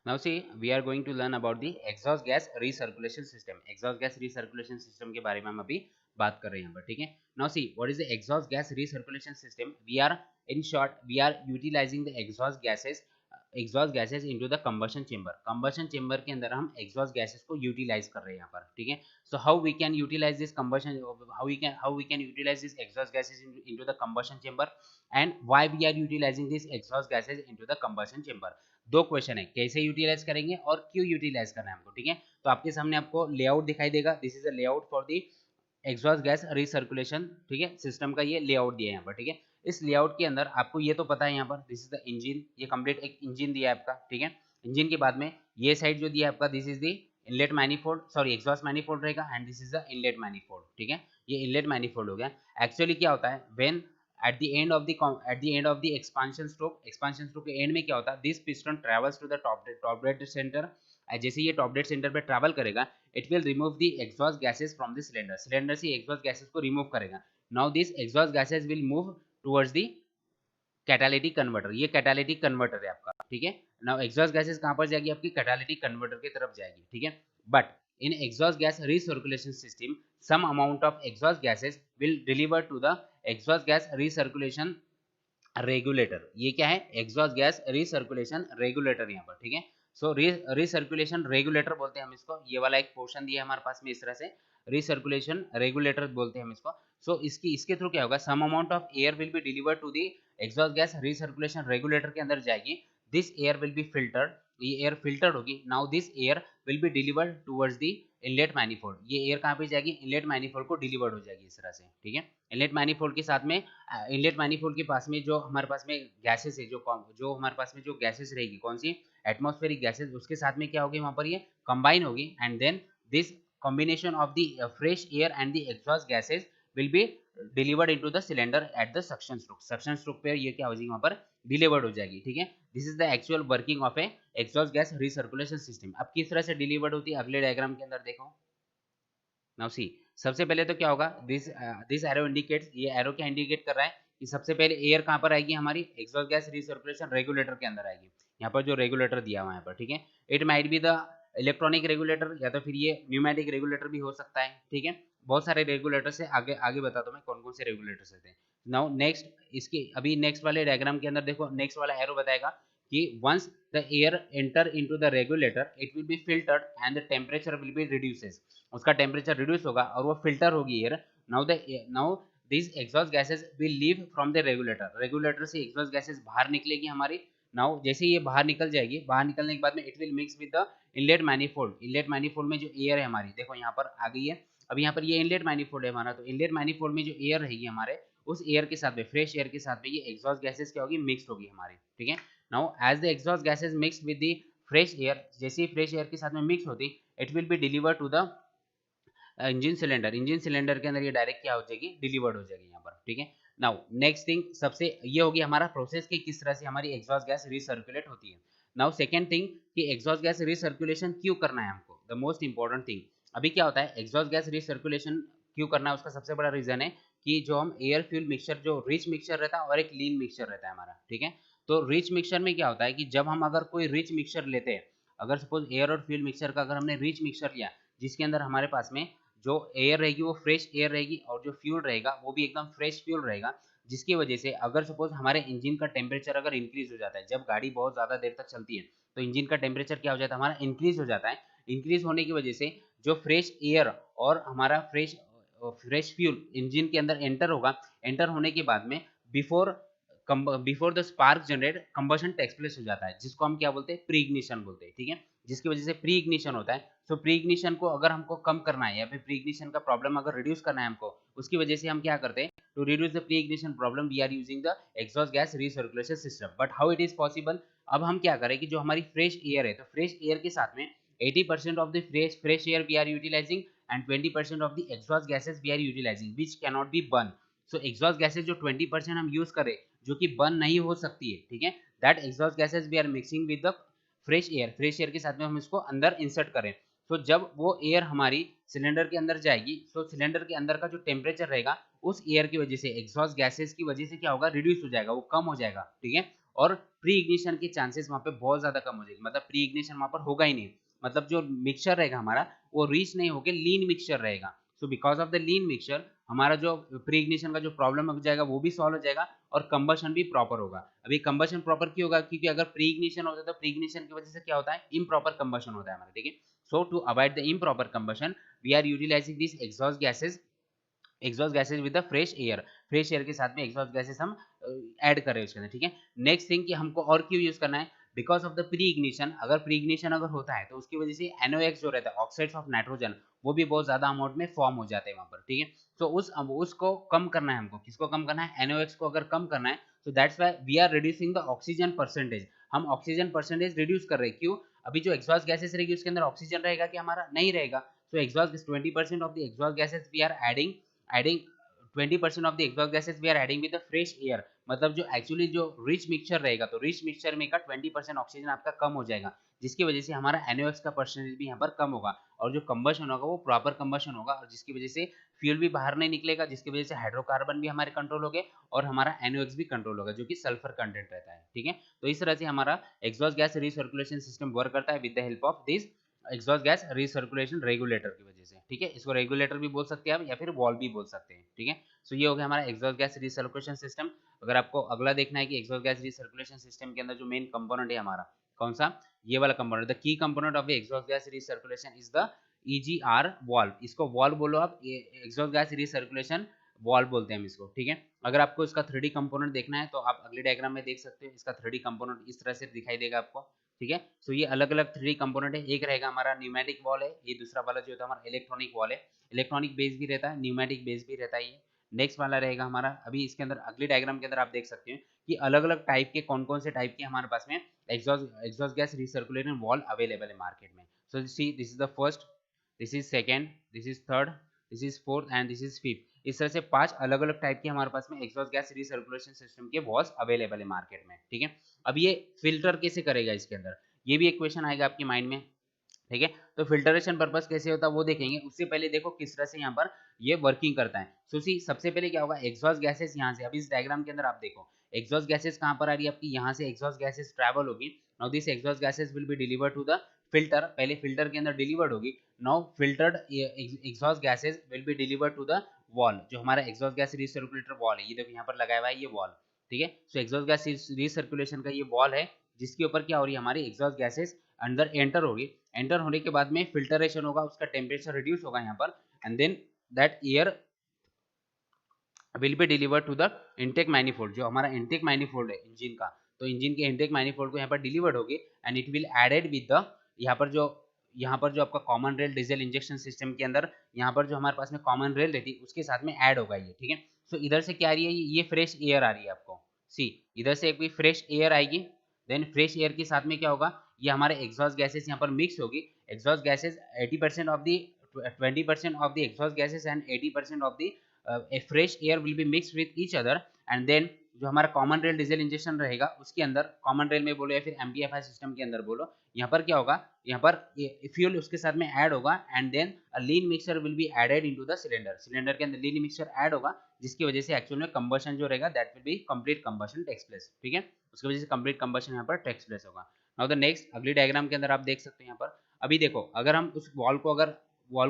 Now see, we are going to learn about the exhaust gas recirculation system. Exhaust gas recirculation system के बारे में हम अभी बात कर रहे हैं यहाँ पर, ठीक है. Now see, what is the exhaust gas recirculation system? We are, in short, we are utilizing the exhaust gases into the combustion chamber. Combustion chamber के अंदर हम exhaust gases को utilize कर रहे हैं यहाँ पर, ठीक है. So how we can utilize this combustion, how we can utilize this exhaust gases into the combustion chamber, and why we are utilizing this exhaust gases into the combustion chamber. दो question है, कैसे utilise करेंगे और क्यों utilise करना है हमको, ठीक है. तो आपके सामने आपको लेआउट दिखाई देगा. This is a layout for the exhaust gas recirculation, ठीक है. सिस्टम का ये लेआउट दिया है यहाँ पर, ठीक है. इस लेआउट के अंदर आपको ये तो पता है यहाँ पर दिस इज द इंजन, ये कंप्लीट एक इंजन दिया है आपका, ठीक है. इंजन के बाद में ये साइड जो दिया है आपका, this is the inlet manifold, sorry exhaust manifold रहेगा, and this is the inlet manifold, ठीक है. ये इनलेट मैनिफोल्ड हो गया. एक्चुअली क्या होता है, when at the end of the expansion stroke के एंड में क्या होता है, this piston travels to the top dead center. जैसे ये टॉप डेड सेंटर पे ट्रैवल करेगा, it will remove the exhaust gases from the cylinder से एग्जॉस्ट गैसेस को रिमूव करेगा. Now this exhaust gases will move towards the catalytic converter. ये catalytic converter है आपका, ठीक है. नाउ एग्जॉस्ट गैसेस कहां पर जाएगी, आपकी कैटालिटिक कन्वर्टर की तरफ जाएगी, ठीक है. But in exhaust gas recirculation system, some amount of exhaust gases will deliver to the exhaust gas recirculation regulator. ये क्या है, exhaust gas recirculation regulator यहाँ पर, ठीक है. सो recirculation regulator बोलते हैं हम इसको. ये वाला एक पोर्शन दिया है हमारे पास में इस तरह से, recirculation regulator बोलते हैं हम इसको. सो इसके थ्रू क्या होगा, some amount of air will be delivered to the exhaust gas recirculation regulator के अंदर जाएगी. this air will be filtered, ये एयर फिल्टर्ड होगी. Now this air will be delivered towards the inlet manifold. ये air कहाँ पे जाएगी, inlet manifold को डिलीवर्ड हो जाएगी इस तरह से, ठीक है. इनलेट मैनिफोल्ड के साथ में इनलेट मैनिफोल्ड के पास में जो हमारे पास में गैसेस है, जो हमारे पास में जो गैसेस रहेगी, कौन सी, एटमॉस्फेरिक गैसेस, उसके साथ में क्या होगी वहां पर, ये कंबाइन होगी. And then this combination of the fresh air and the exhaust gases will be delivered into the cylinder at the suction stroke. Suction stroke पे ये क्या हो जाएगी, वहां पर डिलीवर्ड हो जाएगी, ठीक है. This is the actual working of A exhaust gas recirculation system. अब किस तरह से डिलीवर्ड होती है, अगले डायग्राम के अंदर देखो. नाउ सी, सबसे पहले तो क्या होगा, दिस एरो इंडिकेट्स, ये एरो क्या इंडिकेट कर रहा है कि सबसे पहले एयर कहां पर आएगी, हमारी एग्जॉस्ट गैस रिसर्कुलेशन रेगुलेटर के अंदर आएगी. यहाँ पर जो रेगुलेटर दिया हुआ है यहाँ पर, ठीक है. It might be the electronic regulator, या तो फिर ये न्यूमेटिक रेगुलेटर भी हो सकता है, ठीक है. बहुत सारे रेगुलेटर से आगे आगे बताता हूँ मैं कौन कौन से रेगुलेटर्स रहते हैं. नाउ नेक्स्ट, इसके अभी नेक्स्ट वाले डायग्राम के अंदर देखो, नेक्स्ट वाला एरो बताएगा कि once the air enter into the regulator it will be filtered and the temperature will be reduces. उसका टेम्परेचर रिड्यूस होगा और वो फिल्टर होगी air. Now this exhaust gases will leave from the regulator से exhaust gases बाहर निकलेगी हमारी. Now जैसे ये बाहर निकल जाएगी, बाहर निकलने के बाद में it will mix with the inlet manifold. Inlet manifold में जो एयर है हमारी, देखो यहाँ पर आ गई है. अब यहाँ पर ये इनलेट मैनिफोल्ड है हमारा, तो इनलेट मैनिफोल्ड में जो एयर रहेगी हमारे, उस एयर के साथ में, फ्रेश एयर के साथ में, ये एग्जॉस्ट गैसेस क्या होगी, मिक्स होगी हमारी, ठीक है. Now as the exhaust gases mix with the fresh air, जैसे ही फ्रेश एयर के साथ में मिक्स होती, it will be delivered to the engine cylinder के अंदर ये डायरेक्ट क्या हो जाएगी, डिलीवर्ड हो जाएगी यहाँ पर, ठीक है. नाउ नेक्स्ट थिंग, सबसे ये होगी हमारा प्रोसेस कि किस तरह से हमारी एग्जॉस्ट गैस रिसर्कुलेट होती है. नाउ सेकंड थिंग कि एग्जॉस्ट गैस रिसर्कुलेशन क्यों करना है हमको, द मोस्ट इंपॉर्टेंट थिंग. अभी क्या होता है, एग्जॉस्ट गैस रिसर्कुलेशन क्यों करना है, उसका सबसे बड़ा रीजन है कि जो हम एयर फ्यूल मिक्सचर, जो रिच मिक्सचर रहता है और एक लीन मिक्सचर रहता है हमारा, ठीक है. तो रिच मिक्सचर में क्या होता है कि जब हम अगर कोई रिच मिक्सचर लेते हैं, अगर सपोज एयर और फ्यूल मिक्सचर का अगर हमने रिच मिक्सचर लिया, जिसके अंदर हमारे पास में जो एयर रहेगी वो फ्रेश एयर रहेगी और जो फ्यूल रहेगा वो भी एकदम फ्रेश फ्यूल रहेगा, जिसकी वजह से अगर सपोज हमारे इंजन का टेम्परेचर अगर इंक्रीज हो जाता है, जब गाड़ी बहुत ज़्यादा देर तक चलती है तो इंजन का टेम्परेचर क्या हो जाता है, हमारा इंक्रीज हो जाता है. इंक्रीज होने की वजह से जो फ्रेश एयर और हमारा फ्रेश फ्यूल इंजन के अंदर एंटर होगा, एंटर होने के बाद में before the spark generate combustion takes place हो जाता है, जिसको हम क्या बोलते हैं, प्री इग्निशन बोलते हैं, ठीक है. जिसकी वजह से प्री इग्निशन होता है. सो प्री इग्निशन को अगर हमको कम करना है या फिर प्री इग्निशन का प्रॉब्लम अगर रिड्यूस करना है हमको, उसकी वजह से हम क्या करते हैं, to reduce the pre ignition problem we are using the exhaust gas recirculation system. But how it is possible, अब हम क्या करें कि जो हमारी फ्रेश एयर है, तो फ्रेश एयर के साथ में 80% of the fresh air we are utilising and 20% of the exhaust gases we are utilising which can not be burn. So exhaust gases जो 20% हम यूज करें, जो कि बर्न नहीं हो सकती है, ठीक है, that exhaust gases we are mixing with the fresh air के साथ में हम इसको अंदर इंसर्ट करें. तो जब वो एयर हमारी सिलेंडर के अंदर जाएगी, तो सिलेंडर के अंदर का जो टेम्परेचर रहेगा उस एयर की वजह से, एग्जॉस्ट गैसेस की वजह से क्या होगा, रिड्यूस हो जाएगा, वो कम हो जाएगा, ठीक है. और प्री इग्निशन के चांसेस वहाँ पे बहुत ज्यादा कम हो जाएगी, मतलब प्री इग्निशन वहाँ पर होगा ही नहीं, मतलब जो मिक्सचर रहेगा हमारा वो रीच नहीं होके लीन मिक्सचर रहेगा। So because of the lean mixture हमारा जो प्री इग्निशन का जो प्रॉब्लम हो जाएगा वो भी सॉल्व हो जाएगा और कंबशन भी प्रॉपर होगा। अभी कंबशन प्रॉपर क्यों होगा, क्योंकि अगर प्री इग्निशन होता है तो प्री इग्निशन की वजह से क्या होता है, इम्प्रॉपर कंबशन होता है हमारा, ठीक है। So to avoid the improper combustion we are utilising this exhaust gases with the fresh air के साथ में एग्जॉस्ट गैसेज हम ऐड कर रहे हैं उसके अंदर, ठीक है। नेक्स्ट थिंग कि हमको और क्यों यूज करना है, because of the pre ignition, अगर प्री इग्निशन अगर होता है तो उसकी वजह से NOx जो रहता है ऑक्साइड्स ऑफ नाइट्रोजन वो भी बहुत ज्यादा अमाउंट में फॉर्म हो जाते हैं वहां पर, ठीक है। तो उसको कम करना है हमको, किसको कम करना है, NOx को अगर कम करना है, तो that's why we are reducing the oxygen percentage, हम ऑक्सीजन परसेंटेज रिड्यूस कर रहे हैं। क्यों, अभी जो एग्जॉस्ट गैसेस रहेगी उसके अंदर ऑक्सीजन रहेगा कि हमारा नहीं रहेगा, so exhaust 20% of the exhaust gases we are adding 20% of the exhaust gases we are adding with the fresh air, मतलब जो एक्चुअली जो रिच मिक्सचर रहेगा तो रिच मिक्सचर में का 20% ऑक्सीजन आपका कम हो जाएगा, जिसकी वजह से हमारा NOx का परसेंटेज भी यहाँ पर कम होगा और जो कंबशन होगा वो प्रॉपर कंबशन होगा और जिसकी वजह से फ्यूल भी बाहर नहीं निकलेगा, जिसकी वजह से हाइड्रोकार्बन भी हमारे कंट्रोल हो गए और हमारा NOx भी कंट्रोल होगा जो कि सल्फर कंटेंट रहता है, ठीक है। तो इस तरह से हमारा exhaust gas recirculation system work करता है with the help of this exhaust gas recirculation regulator की वजह से, ठीक है। इसको रेगुलेटर भी बोल सकते हैं आप या फिर वॉल्व भी बोल सकते हैं, ठीक है। सो ये हो गया हमारा एग्जॉस्ट गैस रिसर्कुलेशन सिस्टम। अगर आपको अगला देखना है कि एग्जॉस्ट गैस रिसर्कुलेशन सिस्टम के अंदर जो मेन कंपोनेंट है हमारा कौन सा, ये वाला component, the key component of exhaust gas recirculation is the EGR valve, इसको वॉल्व बोलो आप, एग्जॉस्ट गैस रिसर्कुलेशन वॉल्व बोलते हैं हम इसको, ठीक है। अगर आपको इसका 3D कंपोनेंट देखना है तो आप अगले डायग्राम में देख सकते हो, इसका 3D कंपोनेंट इस तरह से दिखाई देगा आपको, ठीक है। सो ये अलग अलग 3D कंपोनेंट है, एक रहेगा हमारा न्यूमेटिक वॉल है, ये दूसरा वाला जो होता है हमारा इलेक्ट्रॉनिक वॉल है, इलेक्ट्रॉनिक बेस भी रहता है, न्यूमेटिक बेस भी रहता है ये। नेक्स्ट वाला रहेगा हमारा, अभी इसके अंदर अगले डायग्राम के अंदर आप देख सकते हो कि अलग अलग टाइप के कौन कौन से टाइप के हमारे पास में exhaust gas recirculation valve available है मार्केट में। So see this is the first, this is second, this is third, this is fourth and this is fifth. इस तरह से 5 अलग अलग टाइप के हमारे पास में एग्जॉस्ट गैस रिसर्कुलेशन सिस्टम के वॉल्स अवेलेबल है मार्केट में, ठीक है। अब ये फिल्टर कैसे करेगा इसके अंदर, ये भी एक क्वेश्चन आएगा आपके माइंड में, ठीक है। तो फिल्टरेशन पर्पस कैसे होता है वो देखेंगे, उससे पहले देखो किस तरह से यहाँ पर ये वर्किंग करता है। सो सी सबसे पहले क्या होगा, एग्जॉस्ट गैसेस यहाँ से, अभी इस डायग्राम के अंदर आप देखो एग्जॉस्ट गैसेस कहाँ पर आ रही है आपकी, यहाँ से एग्जॉस्ट गैसेस ट्रैवल होगी। Now this exhaust gases will be delivered to the filter, पहले फिल्टर के अंदर डिलीवर्ड होगी। Now filtered exhaust gases will be delivered to the wall, जो हमारा एग्जॉस्ट गैस रिसर्कुलेटर वॉल है, ये देखो यहाँ पर लगाया हुआ है ये वॉल, ठीक है। सो एग्जॉस्ट गैस रिसर्कुलेशन का ये वॉल है जिसके ऊपर क्या हो रही है, हमारी एग्जॉस्ट गैसेस अंदर एंटर होगी, एंटर होने के बाद में फिल्टरेशन होगा, उसका टेम्परेचर रिड्यूस होगा यहाँ पर, and then that air will be delivered to the intake manifold, जो हमारा इनटेक मैनिफोल्ड है इंजन का, तो इंजन के इनटेक मैनिफोल्ड को यहाँ पर डिलीवर्ड होगी and it will added with the यहाँ पर जो आपका common rail diesel injection system के अंदर यहाँ पर जो हमारे पास में कॉमन रेल रहती है उसके साथ में ऐड होगा ये, ठीक है। सो इधर से क्या आ रही है, ये फ्रेश एयर आ रही है आपको, सी इधर से एक फ्रेश एयर आएगी, देन फ्रेश एयर के साथ में क्या होगा, ये हमारे एग्जॉस्ट गैसेस यहाँ पर मिक्स होगी, exhaust gases 80% of the 20% of the exhaust gases and 80% of the a fresh air will be mixed with each other and then जो हमारा कॉमन रेल डीजल इंजेक्शन रहेगा उसके अंदर, कॉमन रेल में बोलो या फिर MPFI सिस्टम के अंदर बोलो, यहाँ पर क्या होगा, यहाँ पर फ्यूल उसके साथ में ऐड होगा and then a lean mixture will be added into the cylinder, cylinder के अंदर लीन मिक्सचर ऐड होगा जिसकी वजह से एक्चुअल में कंबशन जो रहेगा that will be complete combustion takes place, ठीक है। उसकी वजह से कंप्लीट कंबशन यहाँ पर टेक्स प्लेस होगा। नाउ द नेक्स्ट अगली डायग्राम के अंदर आप देख सकते हैं यहाँ पर, अभी देखो अगर हम उस वॉल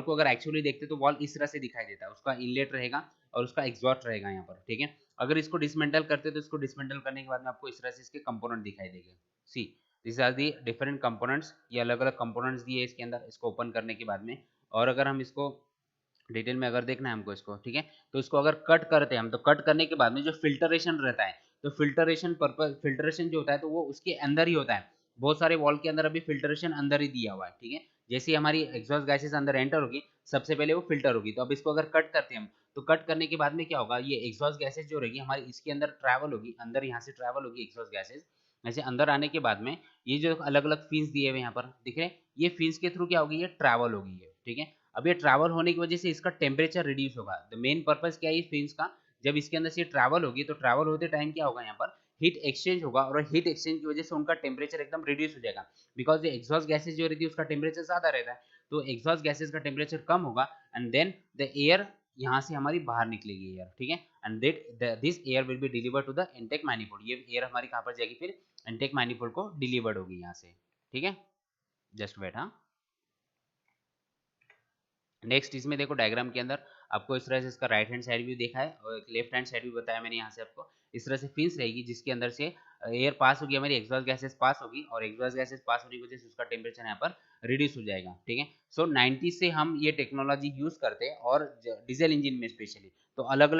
को अगर एक्चुअली देखते तो वॉल इस तरह से दिखाई देता है, उसका इनलेट रहेगा और उसका एग्जॉस्ट रहेगा यहाँ पर, ठीक है। अगर इसको डिसमेंटल करते तो इसको डिसमेंटल करने के बाद में आपको इस तरह से इसके कंपोनेंट दिखाई देंगे, see this are the different components, ये अलग अलग कंपोनेंट्स दिए इसके अंदर, इसको ओपन करने के बाद में, और अगर हम इसको डिटेल में अगर देखना है हमको इसको, ठीक है, तो इसको अगर कट करते हैं हम, तो कट करने के बाद में जो फिल्टरेशन रहता है, तो फिल्टरेशन जो होता है तो वो उसके अंदर ही होता है, बहुत सारे वॉल के अंदर अभी फिल्टरेशन अंदर ही दिया हुआ है, ठीक है। जैसे ही हमारी एग्जॉस्ट गैसेस अंदर एंटर होगी सबसे पहले वो फिल्टर होगी, तो अब इसको अगर कट करते हैं हम, तो कट करने के बाद में क्या होगा, ये एग्जॉस्ट गैसेस जो रहेगी हमारी इसके अंदर ट्रैवल होगी, अंदर यहाँ से ट्रैवल होगी एग्जॉस्ट गैसेस, ऐसे अंदर आने के बाद में ये जो अलग अलग फिन्स दिए हुए यहाँ पर दिख रहे हैं, ये फिन्स के थ्रू क्या होगी, ये ट्रैवल होगी ये, ठीक है। अब ये ट्रैवल होने की वजह से इसका टेम्परेचर रिड्यूस होगा, द मेन पर्पस क्या है इस फिन्स का, जब इसके अंदर से ट्रैवल होगी तो ट्रैवल होते टाइम क्या होगा, यहाँ पर हीट एक्सचेंज होगा और हीट एक्सचेंज की वजह से उनका टेम्परेचर एकदम रिड्यूस हो जाएगा, बिकॉज जो एग्जॉस्ट गैसेज जो रहती है उसका टेम्परेचर ज्यादा रहता है, तो एग्जॉस्ट गैसेज का टेम्परेचर कम होगा एंड देन द एयर यहाँ से हमारी बाहर निकलेगी एयर, ठीक है, and that this air will be deliver to the intake manifold, ये एयर हमारी कहाँ पर जाएगी, फिर इनटेक मैनिफोल्ड को डिलीवर्ड होगी यहाँ से, ठीक है, जस्ट वेट। हाँ, नेक्स्ट इसमें देखो डायग्राम के अंदर आपको इस तरह से इसका राइट हैंड साइड व्यू देखा है और लेफ्ट हैंड साइड व्यू बताया मैंने यहाँ से आपको। इस तरह से फिन्स रहेगी जिसके अंदर से एयर पास होगी, हमारी एग्जॉस्ट गैसेस पास होगी और एग्जॉस्ट गैसेस पास होने की वजह से उसका टेम्परेचर यहाँ पर रिड्यूस हो जाएगा, ठीक है। सो 90 से हम ये टेक्नोलॉजी यूज करते हैं और डीजल इंजन में स्पेशली तो अलग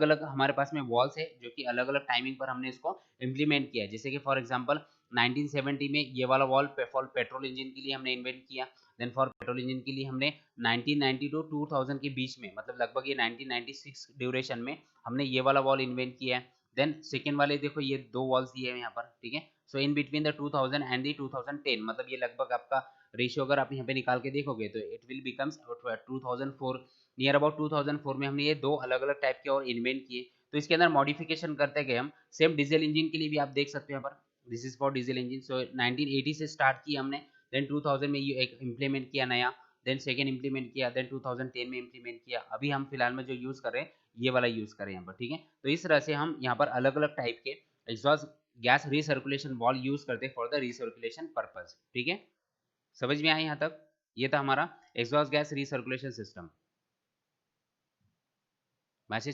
अलग हमारे पास में वॉल्स है जो कि अलग अलग टाइमिंग पर हमने इसको इम्प्लीमेंट किया है। जैसे कि फॉर एग्जाम्पल 1970 में ये वाला वॉल पेट्रोल इंजन के लिए हमने इन्वेंट किया, देन फॉर पेट्रोल इंजन के लिए हमने 1990 टू 2000 के बीच में, मतलब लगभग ये 1996 ड्यूरेशन में हमने ये वाला वॉल इन्वेंट किया है। देन सेकेंड वाले देखो ये दो वॉल्स दिए हैं यहाँ पर, ठीक है। So in between the 2000 and the 2010, मतलब ये लगभग आपका रेशियो अगर आप यहाँ पे निकाल के देखोगे तो it will becomes 2004, near about 2004 में हमने ये दो अलग अलग टाइप के और इन्वेंट किए। तो इसके अंदर मॉडिफिकेशन करते गए हम, सेम डीजल इंजन के लिए भी आप देख सकते हो यहाँ पर, this is for diesel engine. So 1980 से स्टार्ट किया हमने, देन 2000 में ये एक इम्प्लीमेंट किया नया, देन सेकेंड इम्प्लीमेंट किया, देन 2010 में इम्प्लीमेंट किया, अभी हम फिलहाल में जो यूज कर रहे हैं ये वाला यूज करें यहाँ पर, ठीक है। तो इस तरह से हम यहाँ पर अलग अलग टाइप के exhaust gas recirculation wall use करते हैं फॉर द रिसर्कुलेशन पर्पज, ठीक है। समझ में आया यहाँ तक? ये था हमारा exhaust gas recirculation system. Message